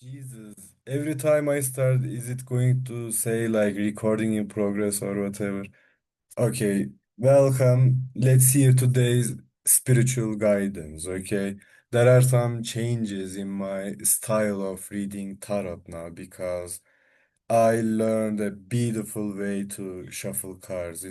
Jesus, every time I start, is it going to say like recording in progress or whatever? Okay, welcome. Let's hear today's spiritual guidance. Okay, there are some changes in my style of reading tarot now because I learned a beautiful way to shuffle cards.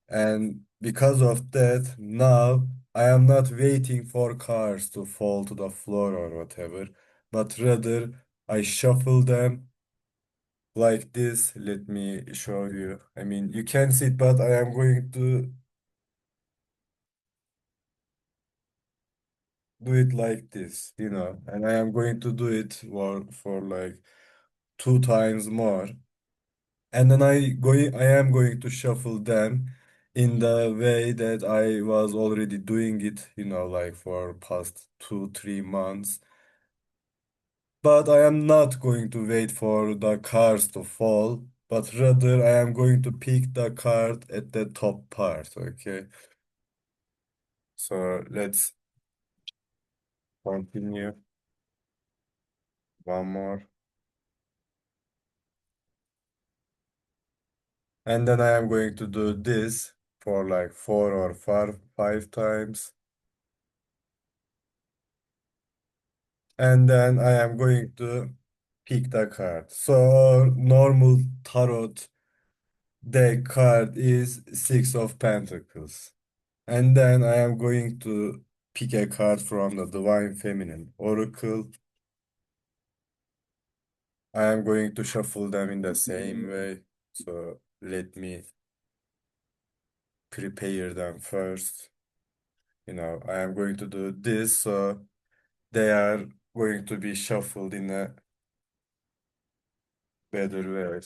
And because of that, now I am not waiting for cards to fall to the floor or whatever, but rather I shuffle them like this. Let me show you. I mean, you can see it, but I am going to do it like this, and I am going to do it for like two times more. And then I am going to shuffle them in the way that I was already doing it, like for past 2, 3 months. But I am not going to wait for the cards to fall, but rather I am going to pick the card at the top part, okay? So let's continue. One more. And then I am going to do this for like 4 or 5 times. And then I am going to pick the card. So normal tarot deck card is Six of Pentacles. And then I am going to pick a card from the Divine Feminine Oracle. I am going to shuffle them in the same way. So let me prepare them first. I am going to do this. So they are going to be shuffled in a better way.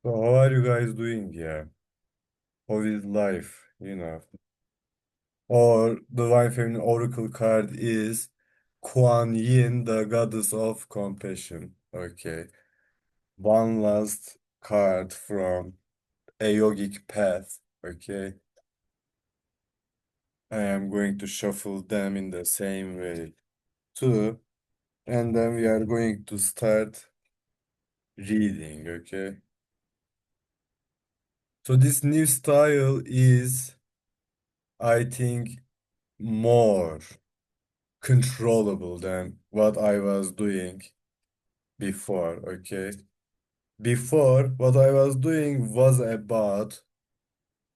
So how are you guys doing? Yeah. How is life? Or the Divine Feminine Oracle card is Kuan Yin, the goddess of compassion. Okay. One last card from a yogic path. Okay. I am going to shuffle them in the same way too. And then we are going to start reading. Okay. So this new style is, I think, more controllable than what I was doing before, okay? Before, what I was doing was about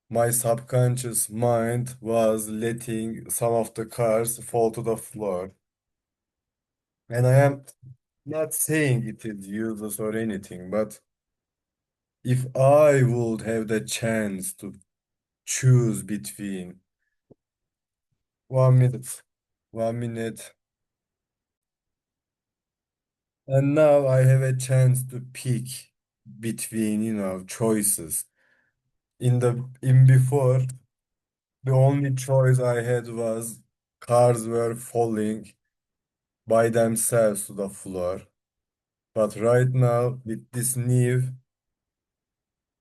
my subconscious mind was letting some of the cards fall to the floor. And I am not saying it is useless or anything, but if I would have the chance to choose between 1 minute, 1 minute, and now I have a chance to pick between choices. In before, the only choice I had was cars were falling by themselves to the floor. But right now, with this new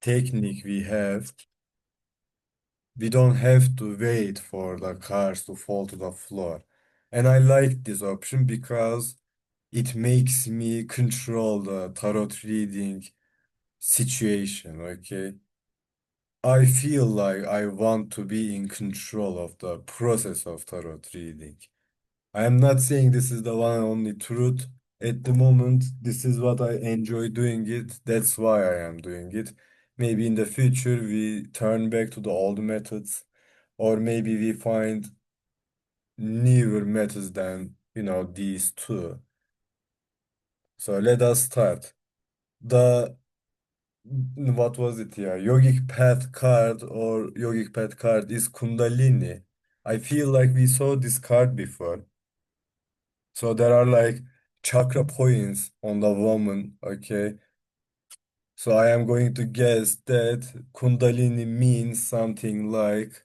technique we have, we don't have to wait for the cars to fall to the floor. And I like this option because it makes me control the tarot reading situation, okay? I feel like I want to be in control of the process of tarot reading. I am not saying this is the one and only truth. At the moment, this is what I enjoy doing it. That's why I am doing it. Maybe in the future we turn back to the old methods, or maybe we find newer methods than these two. So let us start. The what was it? Yeah, yogic path card or yogic path card is kundalini. I feel like we saw this card before. So there are like chakra points on the woman, okay? So I am going to guess that kundalini means something like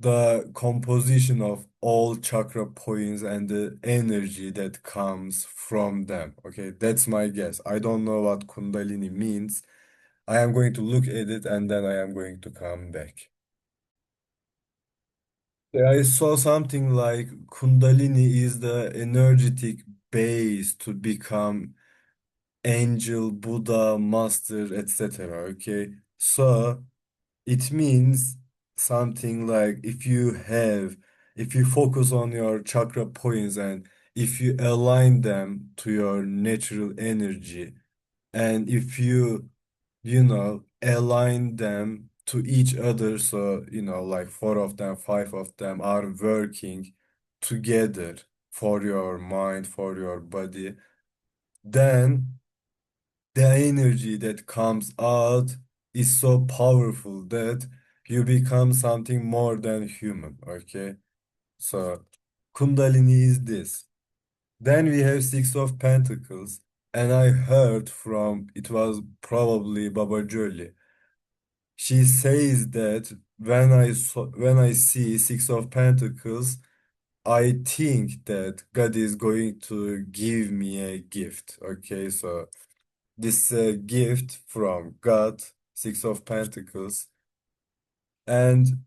the composition of all chakra points and the energy that comes from them. Okay, that's my guess. I don't know what kundalini means. I am going to look at it and then I am going to come back. Yeah, I saw something like kundalini is the energetic base to become angel, Buddha, master, etc. Okay, so it means something like if you focus on your chakra points and if you align them to your natural energy, and if you align them to each other, so, like four of them, five of them are working together for your mind, for your body, then the energy that comes out is so powerful that you become something more than human. Okay, so kundalini is this. Then we have six of pentacles, and I heard from, it was probably Baba Jolly. She says that when I see six of pentacles, I think that God is going to give me a gift. Okay, so this gift from God, Six of Pentacles. And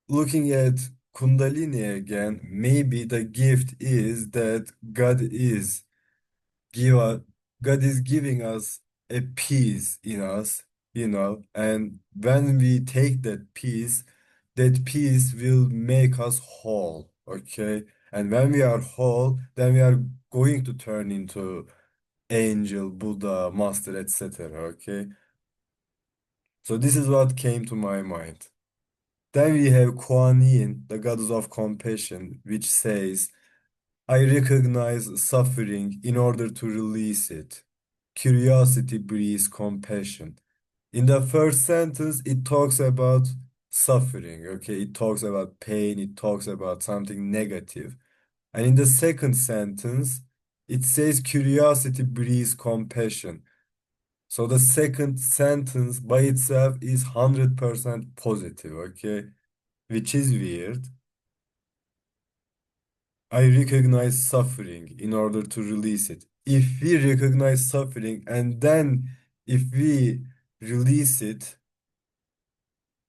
looking at Kundalini again, maybe the gift is that give us, God is giving us a peace in us, and when we take that peace will make us whole, okay? And when we are whole, then we are going to turn into angel, Buddha, master, etc. Okay. So this is what came to my mind. Then we have Kuan Yin, the goddess of compassion, which says, I recognize suffering in order to release it. Curiosity breeds compassion. In the first sentence, it talks about suffering, okay? It talks about pain, it talks about something negative. And in the second sentence, it says curiosity breeds compassion. So the second sentence by itself is 100% positive, okay? Which is weird. I recognize suffering in order to release it. If we recognize suffering and then if we release it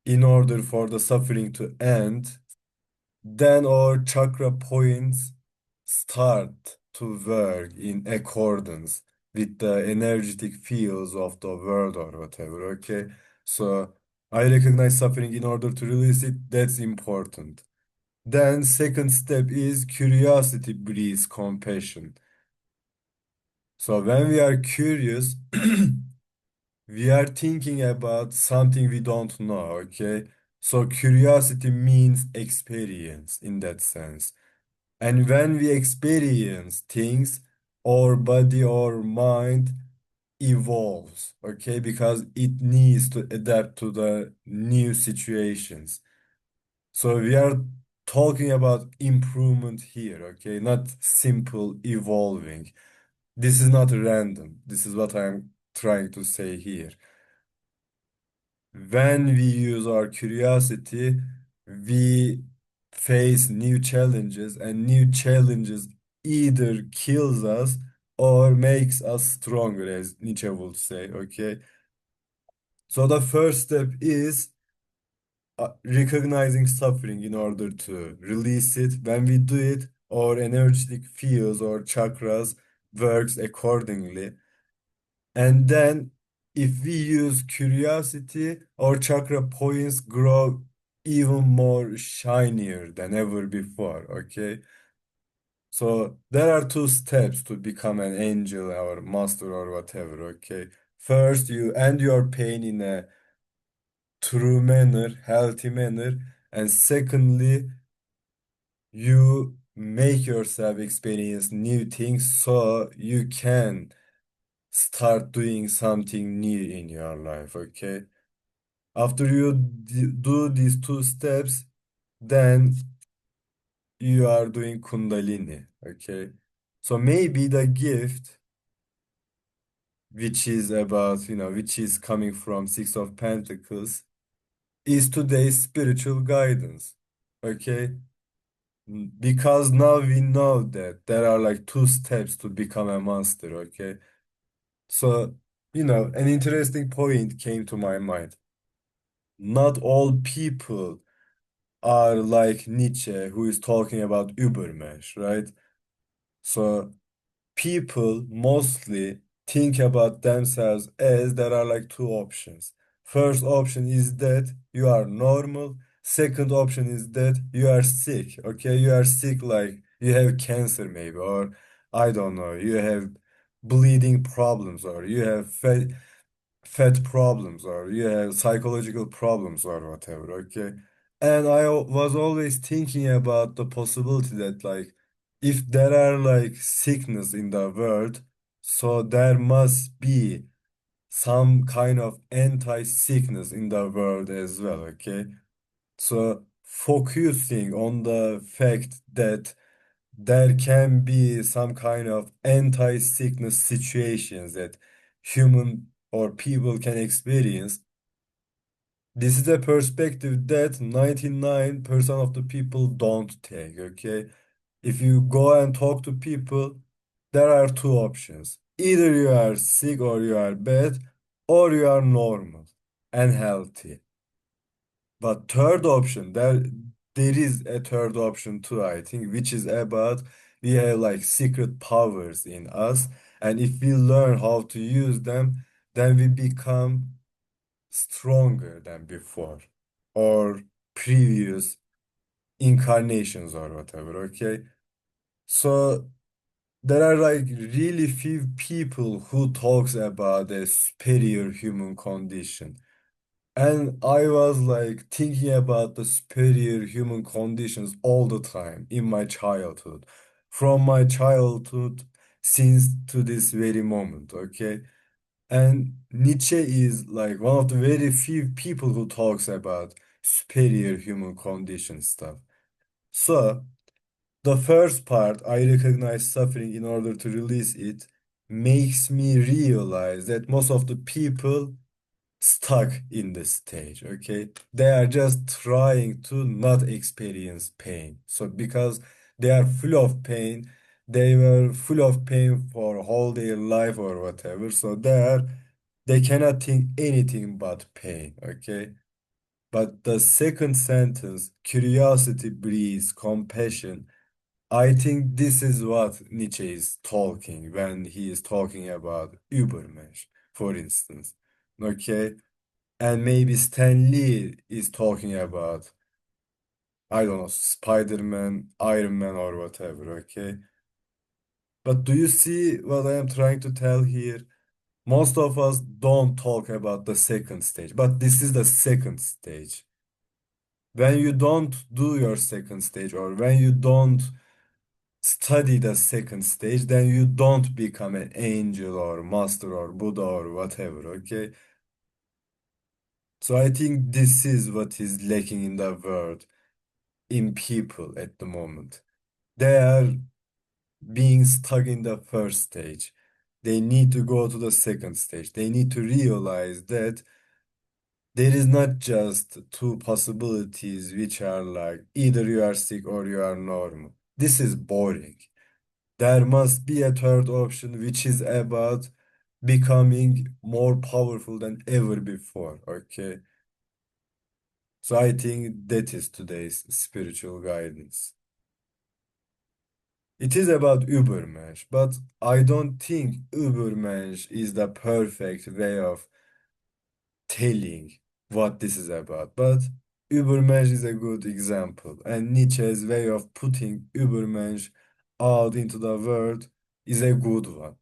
in order for the suffering to end, then our chakra points start to work in accordance with the energetic fields of the world or whatever, okay? So I recognize suffering in order to release it. That's important. Then second step is curiosity breeds compassion. So when we are curious, we are thinking about something we don't know, okay? So curiosity means experience in that sense. And when we experience things, our body, our mind evolves, okay? Because it needs to adapt to the new situations. So we are talking about improvement here, okay? Not simple evolving. This is not random. This is what I'm trying to say here. When we use our curiosity, we face new challenges, and new challenges either kills us or makes us stronger, as Nietzsche would say, okay? So the first step is recognizing suffering in order to release it. When we do it, our energetic fields or chakras works accordingly. And then if we use curiosity, our chakra points grow even more shinier than ever before, okay? So there are two steps to become an angel or master or whatever, okay? First, you end your pain in a true manner, healthy manner, and secondly, you make yourself experience new things so you can start doing something new in your life, okay? After you do these two steps, then you are doing kundalini, okay? So maybe the gift, which is about, which is coming from Six of Pentacles, is today's spiritual guidance. Okay? Because now we know that there are like two steps to become a monster, okay? So, an interesting point came to my mind. Not all people are like Nietzsche, who is talking about Übermensch, right? So, people mostly think about themselves as there are like two options. First option is that you are normal. Second option is that you are sick. Okay, you are sick like you have cancer maybe, or I don't know, you have bleeding problems, or you have fat problems, or you have psychological problems, or whatever. Okay, and was always thinking about the possibility that like if there are like sickness in the world, so there must be some kind of anti-sickness in the world as well, okay? So focusing on the fact that there can be some kind of anti-sickness situations that human or people can experience, this is a perspective that 99% of the people don't take, okay? If you go and talk to people, there are two options. Either you are sick or you are bad, or you are normal and healthy. But third option, there is a third option too, I think, which is about we have like secret powers in us, and if we learn how to use them, then we become stronger than before or previous incarnations or whatever, okay? So there are like really few people who talks about a superior human condition. And I was like thinking about the superior human conditions all the time in my childhood. From my childhood since to this very moment, okay? And Nietzsche is like one of the very few people who talks about superior human condition stuff. So the first part, I recognize suffering in order to release it, makes me realize that most of the people stuck in this stage, okay? They are just trying to not experience pain. So because they are full of pain, they were full of pain for whole their life or whatever. So they cannot think anything but pain, okay? But the second sentence, curiosity breeds compassion. I think this is what Nietzsche is talking when he is talking about Übermensch, for instance. Okay? And maybe Stan Lee is talking about, I don't know, Spider-Man, Iron Man, or whatever, okay? But do you see what I am trying to tell here? Most of us don't talk about the second stage, but this is the second stage. When you don't do your second stage, or when you don't study the second stage, then you don't become an angel or master or Buddha or whatever, okay? So I think this is what is lacking in the world, in people at the moment. They are being stuck in the first stage. They need to go to the second stage. They need to realize that there is not just two possibilities which are like either you are sick or you are normal. This is boring. There must be a third option which is about becoming more powerful than ever before. Okay. So I think that is today's spiritual guidance. It is about Übermensch, but I don't think Übermensch is the perfect way of telling what this is about. But Übermensch is a good example, and Nietzsche's way of putting Übermensch out into the world is a good one.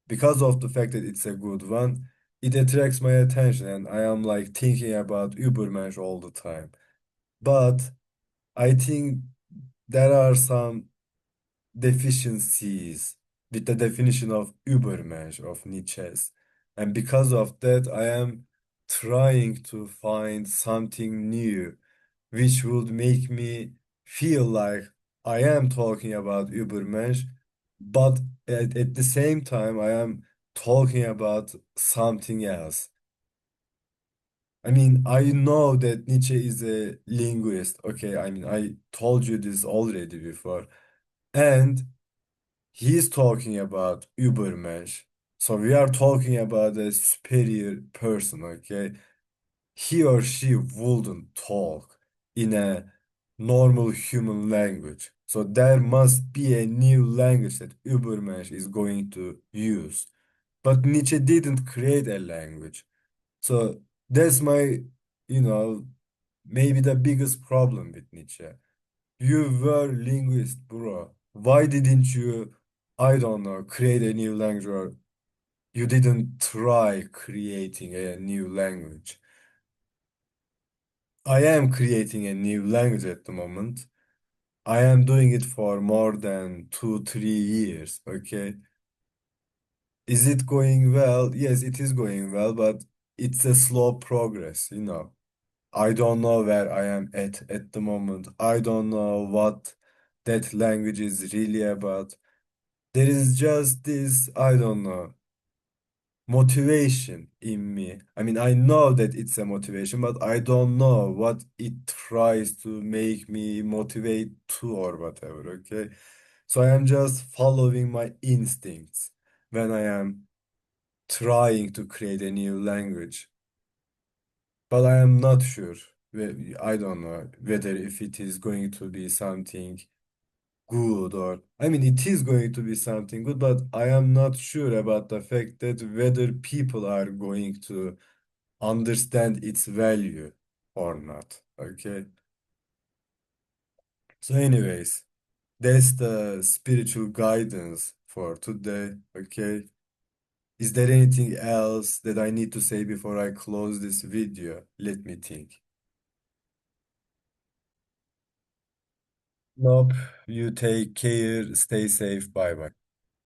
Because of the fact that it's a good one, it attracts my attention, and I am like thinking about Übermensch all the time. But I think there are some deficiencies with the definition of Übermensch of Nietzsche's. And because of that, I am trying to find something new which would make me feel like I am talking about Übermensch, but at the same time, I am talking about something else. I mean, I know that Nietzsche is a linguist. Okay, I mean, I told you this already before. And he's talking about Übermensch. So we are talking about a superior person, okay? He or she wouldn't talk in a normal human language. So there must be a new language that Übermensch is going to use. But Nietzsche didn't create a language. So that's my, you know, maybe the biggest problem with Nietzsche. You were linguist, bro. Why didn't you, I don't know, create a new language, or you didn't try creating a new language? I am creating a new language at the moment. I am doing it for more than 2, 3 years. Okay. Is it going well? Yes, it is going well, but it's a slow progress. I don't know where I am at the moment. I don't know what that language is really about. There is just this, I don't know, motivation in me. I mean, I know that it's a motivation, but I don't know what it tries to make me motivate to or whatever, okay? So I am just following my instincts when I am trying to create a new language. But I am not sure. I don't know whether if it is going to be something good, or I mean it is going to be something good, but I am not sure about the fact that whether people are going to understand its value or not. Okay. So anyways, that's the spiritual guidance for today. Okay. Is there anything else that I need to say before I close this video? Let me think. Nope. You take care, stay safe. Bye bye.